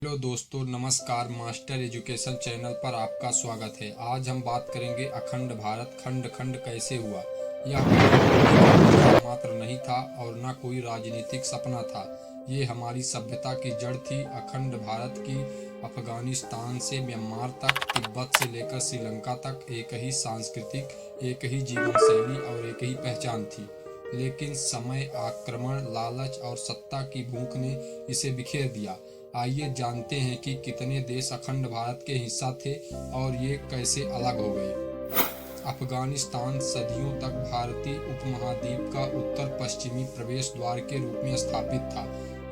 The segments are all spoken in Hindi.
हेलो दोस्तों, नमस्कार। मास्टर एजुकेशन चैनल पर आपका स्वागत है। आज हम बात करेंगे अखंड भारत खंड खंड कैसे हुआ। यह कोई मात्र नहीं था और न कोई राजनीतिक सपना था। ये हमारी सभ्यता की जड़ थी। अखंड भारत की अफगानिस्तान से म्यांमार तक, तिब्बत से लेकर श्रीलंका तक एक ही सांस्कृतिक, एक ही जीवन शैली और एक ही पहचान थी। लेकिन समय, आक्रमण, लालच और सत्ता की भूख ने इसे बिखेर दिया। आइए जानते हैं कि कितने देश अखंड भारत के हिस्सा थे और ये कैसे अलग हो गए। अफगानिस्तान सदियों तक भारतीय उपमहाद्वीप का उत्तर पश्चिमी प्रवेश द्वार के रूप में स्थापित था।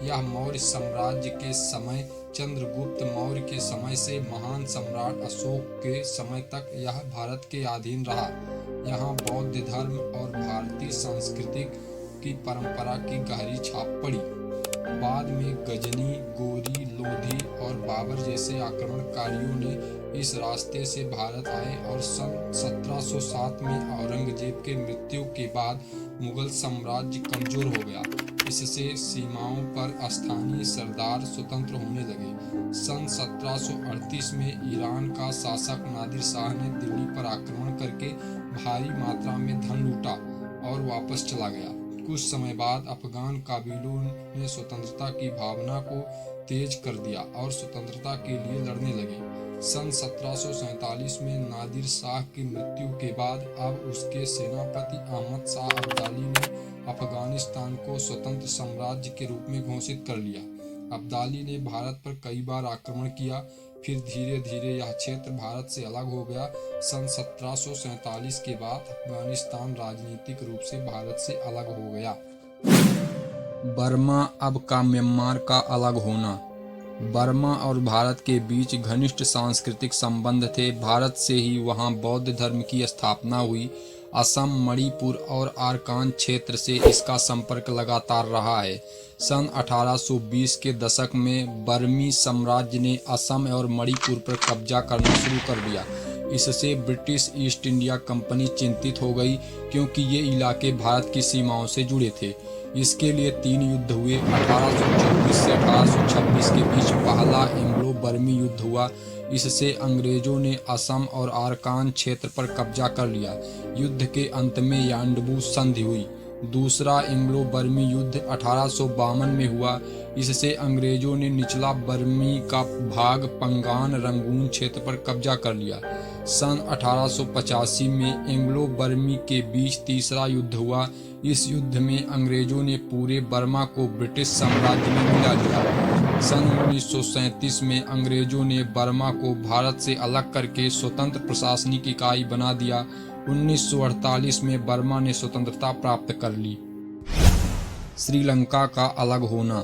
यह मौर्य साम्राज्य के समय, चंद्रगुप्त मौर्य के समय से महान सम्राट अशोक के समय तक यह भारत के अधीन रहा। यहाँ बौद्ध धर्म और भारतीय संस्कृति की परंपरा की गहरी छाप पड़ी। बाद में गजनी, गोरी, लोधी और बाबर जैसे आक्रमणकारियों ने इस रास्ते से भारत आए और सन 1707 में औरंगजेब के मृत्यु के बाद मुगल साम्राज्य कमजोर हो गया। इससे सीमाओं पर स्थानीय सरदार स्वतंत्र होने लगे। सन 1738 में ईरान का शासक नादिर शाह ने दिल्ली पर आक्रमण करके भारी मात्रा में धन लूटा और वापस चला गया। कुछ समय बाद अफगान काबिलों ने स्वतंत्रता की भावना को तेज कर दिया और स्वतंत्रता के लिए लड़ने लगे। सन 1747 में नादिर शाह की मृत्यु के बाद अब उसके सेनापति अहमद शाह अब्दाली ने अफगानिस्तान को स्वतंत्र साम्राज्य के रूप में घोषित कर लिया। अब्दाली ने भारत पर कई बार आक्रमण किया, फिर धीरे धीरे यह क्षेत्र भारत से अलग हो गया। सन 1747 के बाद अफगानिस्तान राजनीतिक रूप से भारत से अलग हो गया। बर्मा अब का म्यांमार का अलग होना। बर्मा और भारत के बीच घनिष्ठ सांस्कृतिक संबंध थे। भारत से ही वहां बौद्ध धर्म की स्थापना हुई। असम, मणिपुर और आरकान क्षेत्र से इसका संपर्क लगातार रहा है। सन 1820 के दशक में बर्मी साम्राज्य ने असम और मणिपुर पर कब्जा करना शुरू कर दिया। इससे ब्रिटिश ईस्ट इंडिया कंपनी चिंतित हो गई, क्योंकि ये इलाके भारत की सीमाओं से जुड़े थे। इसके लिए 3 युद्ध हुए। 1824 से 1826 के बीच पहला एंग्लो बर्मी युद्ध हुआ। इससे अंग्रेजों ने असम और आरकान क्षेत्र पर कब्जा कर लिया। युद्ध के अंत में यांडबू संधि हुई। दूसरा एंग्लो बर्मी युद्ध 1852 में हुआ। इससे अंग्रेजों ने निचला बर्मी का भाग पंगान रंगून क्षेत्र पर कब्जा कर लिया। सन 1885 में एंग्लो बर्मी के बीच तीसरा युद्ध हुआ। इस युद्ध में अंग्रेजों ने पूरे बर्मा को ब्रिटिश साम्राज्य में मिला लिया। सन 1937 में अंग्रेजों ने बर्मा को भारत से अलग करके स्वतंत्र प्रशासनिक इकाई बना दिया। 1948 में बर्मा ने स्वतंत्रता प्राप्त कर ली। श्रीलंका का अलग होना।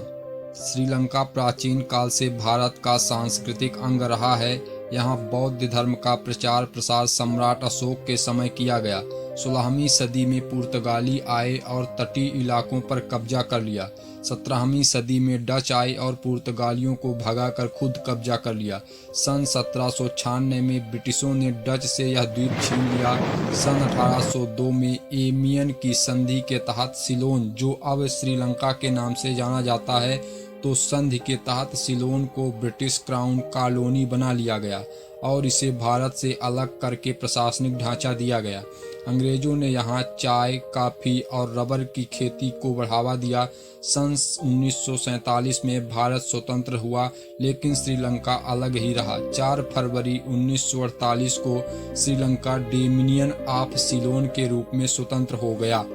श्रीलंका प्राचीन काल से भारत का सांस्कृतिक अंग रहा है। यहाँ बौद्ध धर्म का प्रचार प्रसार सम्राट अशोक के समय किया गया। 16वीं सदी में पुर्तगाली आए और तटीय इलाकों पर कब्जा कर लिया। 17वीं सदी में डच आए और पुर्तगालियों को भगाकर खुद कब्जा कर लिया। सन 1796 में ब्रिटिशों ने डच से यह द्वीप छीन लिया। सन 1802 में एमियन की संधि के तहत सिलोन, जो अब श्रीलंका के नाम से जाना जाता है, तो संधि के तहत सिलोन को ब्रिटिश क्राउन कॉलोनी बना लिया गया और इसे भारत से अलग करके प्रशासनिक ढांचा दिया गया। अंग्रेजों ने यहाँ चाय, कॉफी और रबर की खेती को बढ़ावा दिया। सन 1947 में भारत स्वतंत्र हुआ, लेकिन श्रीलंका अलग ही रहा। 4 फरवरी 1948 को श्रीलंका डोमिनियन ऑफ सिलोन के रूप में स्वतंत्र हो गया।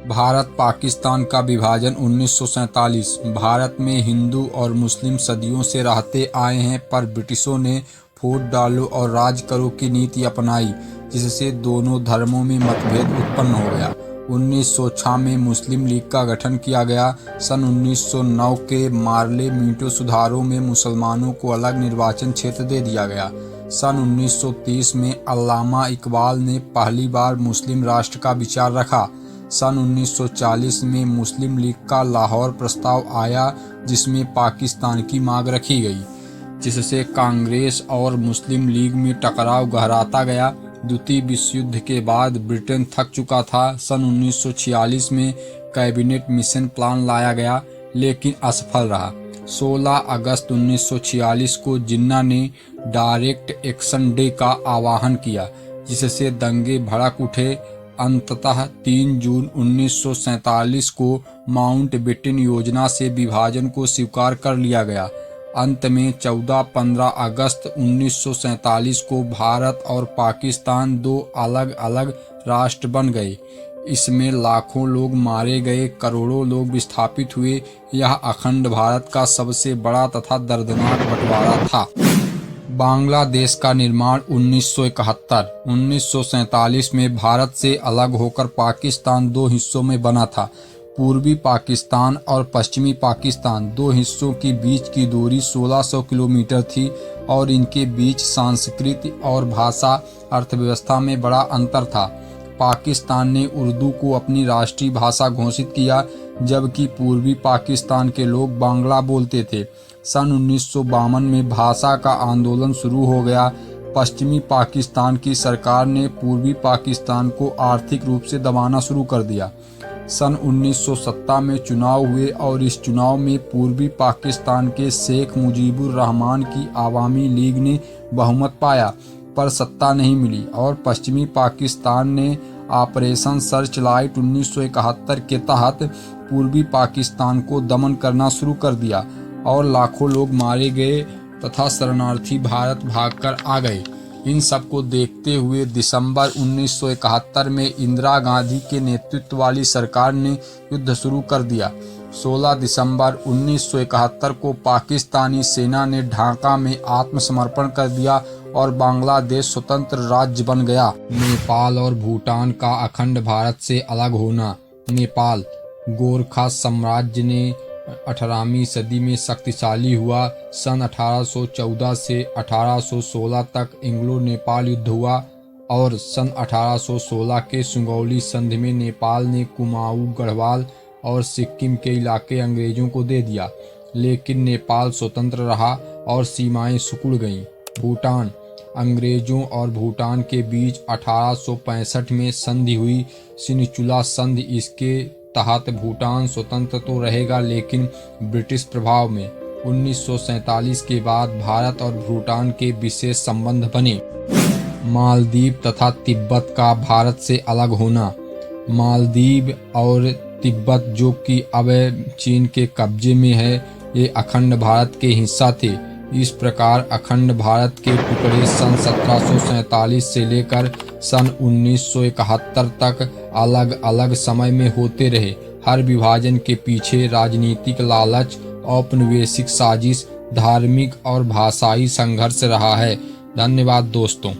भारत पाकिस्तान का विभाजन 1947। भारत में हिंदू और मुस्लिम सदियों से रहते आए हैं, पर ब्रिटिशों ने फूट डालो और राज करो की नीति अपनाई, जिससे दोनों धर्मों में मतभेद उत्पन्न हो गया। 1906 में मुस्लिम लीग का गठन किया गया। सन 1909 के मार्ले मीटो सुधारों में मुसलमानों को अलग निर्वाचन क्षेत्र दे दिया गया। सन 1930 में अल्लामा इकबाल ने पहली बार मुस्लिम राष्ट्र का विचार रखा। सन 1940 में मुस्लिम लीग का लाहौर प्रस्ताव आया, जिसमें पाकिस्तान की मांग रखी गई, जिससे कांग्रेस और मुस्लिम लीग में टकराव गहराता गया। द्वितीय विश्व युद्ध के बाद ब्रिटेन थक चुका था। सन 1946 में कैबिनेट मिशन प्लान लाया गया, लेकिन असफल रहा। 16 अगस्त 1946 को जिन्ना ने डायरेक्ट एक्शन डे का आह्वान किया, जिससे दंगे भड़क उठे। अंततः 3 जून 1947 को माउंटबेटन योजना से विभाजन को स्वीकार कर लिया गया। अंत में 14-15 अगस्त 1947 को भारत और पाकिस्तान दो अलग अलग राष्ट्र बन गए। इसमें लाखों लोग मारे गए, करोड़ों लोग विस्थापित हुए। यह अखंड भारत का सबसे बड़ा तथा दर्दनाक बंटवारा था। बांग्लादेश का निर्माण 1971। 1947 में भारत से अलग होकर पाकिस्तान दो हिस्सों में बना था। पूर्वी पाकिस्तान और पश्चिमी पाकिस्तान दो हिस्सों के बीच की दूरी 1600 किलोमीटर थी और इनके बीच सांस्कृति और भाषा अर्थव्यवस्था में बड़ा अंतर था। पाकिस्तान ने उर्दू को अपनी राष्ट्रीय भाषा घोषित किया, जबकि पूर्वी पाकिस्तान के लोग बांग्ला बोलते थे। सन 1952 में भाषा का आंदोलन शुरू हो गया। पश्चिमी पाकिस्तान की सरकार ने पूर्वी पाकिस्तान को आर्थिक रूप से दबाना शुरू कर दिया। सन 1970 में चुनाव हुए और इस चुनाव में पूर्वी पाकिस्तान के शेख मुजीबुर रहमान की आवामी लीग ने बहुमत पाया, पर सत्ता नहीं मिली और पश्चिमी पाकिस्तान ने ऑपरेशन सर्चलाइट 1971 के तहत पूर्वी पाकिस्तान को दमन करना शुरू कर दिया और लाखों लोग मारे गए तथा शरणार्थी भारत भागकर आ गए। इन सब को देखते हुए दिसंबर 1971 में इंदिरा गांधी के नेतृत्व वाली सरकार ने युद्ध शुरू कर दिया। 16 दिसंबर 1971 को पाकिस्तानी सेना ने ढाका में आत्मसमर्पण कर दिया और बांग्लादेश स्वतंत्र राज्य बन गया। नेपाल और भूटान का अखंड भारत से अलग होना। नेपाल गोरखा साम्राज्य ने 18वीं सदी में शक्तिशाली हुआ। सन 1814 से 1816 तक एंग्लो नेपाल युद्ध हुआ और सन 1816 के सुगौली संधि में नेपाल ने कुमाऊं, गढ़वाल और सिक्किम के इलाके अंग्रेजों को दे दिया, लेकिन नेपाल स्वतंत्र रहा और सीमाएं सिकुड़ गईं। भूटान अंग्रेजों और भूटान के बीच 1865 में संधि हुई, सिनिचुला संधि। इसके तहत भूटान स्वतंत्र तो रहेगा लेकिन ब्रिटिश प्रभाव में। 1947 के बाद भारत और भूटान के विशेष संबंध बने। मालदीव तथा तिब्बत का भारत से अलग होना। मालदीव और तिब्बत, जो कि अब चीन के कब्जे में है, ये अखंड भारत के हिस्सा थे। इस प्रकार अखंड भारत के टुकड़े सन 1747 से लेकर सन 1971 तक अलग अलग समय में होते रहे। हर विभाजन के पीछे राजनीतिक लालच, औपनिवेशिक साजिश, धार्मिक और भाषाई संघर्ष रहा है। धन्यवाद दोस्तों।